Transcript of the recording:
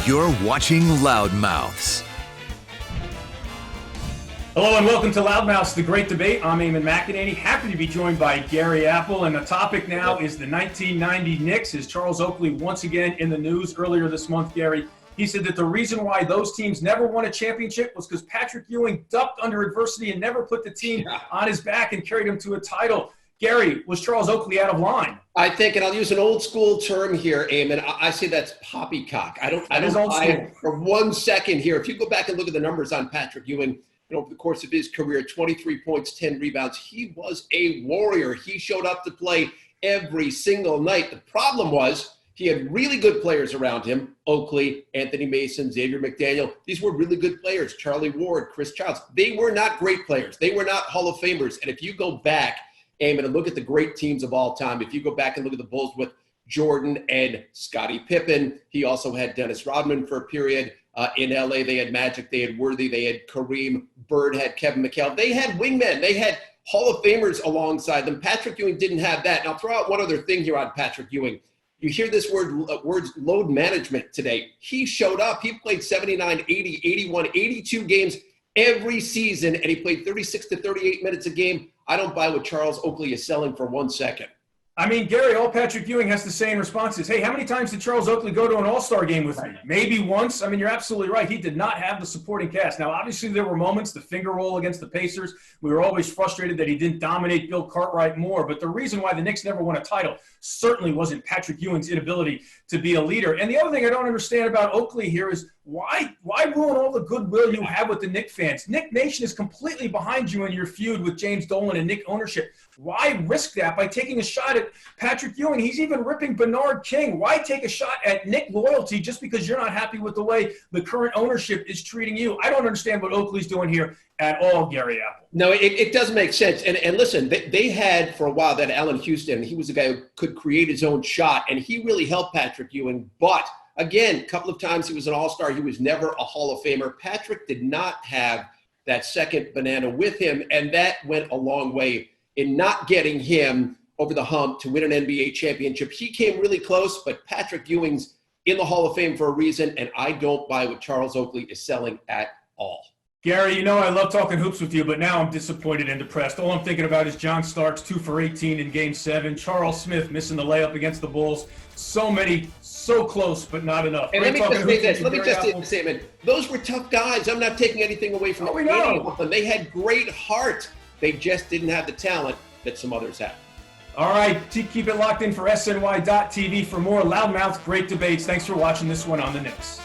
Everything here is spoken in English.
You're watching Loudmouths. Hello and welcome to Loudmouths, the great debate. I'm Eamon McAnaney, happy to be joined by Gary Apple, and the topic now is the 1990 Knicks. Is Charles Oakley once again in the news earlier this month, Gary? He said that the reason why those teams never won a championship was because Patrick Ewing ducked under adversity and never put the team on his back and carried him to a title. Gary, was Charles Oakley out of line? I think, and I'll use an old school term here, Eamon, I say that's poppycock. I don't buy it for 1 second here. If you go back and look at the numbers on Patrick Ewing, over the course of his career, 23 points, 10 rebounds. He was a warrior. He showed up to play every single night. The problem was he had really good players around him. Oakley, Anthony Mason, Xavier McDaniel. These were really good players. Charlie Ward, Chris Childs. They were not great players. They were not Hall of Famers. And if you go back, Eamon, and look at the great teams of all time, if you go back and look at the Bulls with Jordan and Scottie Pippen, he also had Dennis Rodman for a period. In LA, they had Magic, they had Worthy, they had Kareem, Bird had Kevin McHale. They had wingmen. They had Hall of Famers alongside them. Patrick Ewing didn't have that. And I'll throw out one other thing here on Patrick Ewing. You hear this words load management today. He showed up. He played 79, 80, 81, 82 games every season, and he played 36 to 38 minutes a game. I don't buy what Charles Oakley is selling for 1 second. I mean, Gary, all Patrick Ewing has to say in response is, hey, how many times did Charles Oakley go to an all-star game with me? Maybe once. I mean, you're absolutely right. He did not have the supporting cast. Now, obviously, there were moments, the finger roll against the Pacers. We were always frustrated that he didn't dominate Bill Cartwright more. But the reason why the Knicks never won a title certainly wasn't Patrick Ewing's inability to be a leader. And the other thing I don't understand about Oakley here is why ruin all the goodwill you have with the Knicks fans? Knick Nation is completely behind you in your feud with James Dolan and Knick ownership. Why risk that by taking a shot at Patrick Ewing? He's even ripping Bernard King. Why take a shot at Knick loyalty just because you're not happy with the way the current ownership is treating you? I don't understand what Oakley's doing here at all, Gary Apple. No, it does make sense. And listen, they had for a while that Allen Houston. He was a guy who could create his own shot, and he really helped Patrick Ewing. But again, a couple of times he was an all-star. He was never a Hall of Famer. Patrick did not have that second banana with him, and that went a long way in not getting him over the hump to win an NBA championship. He came really close, but Patrick Ewing's in the Hall of Fame for a reason, and I don't buy what Charles Oakley is selling at all. Gary, you know I love talking hoops with you, but now I'm disappointed and depressed. All I'm thinking about is John Starks, 2 for 18 in Game 7. Charles Smith missing the layup against the Bulls. So many, so close, but not enough. And let me just say this, Eamon. Those were tough guys. I'm not taking anything away from any of them. They had great heart. They just didn't have the talent that some others have. All right, keep it locked in for SNY.TV for more Loudmouth great debates. Thanks for watching this one on the Knicks.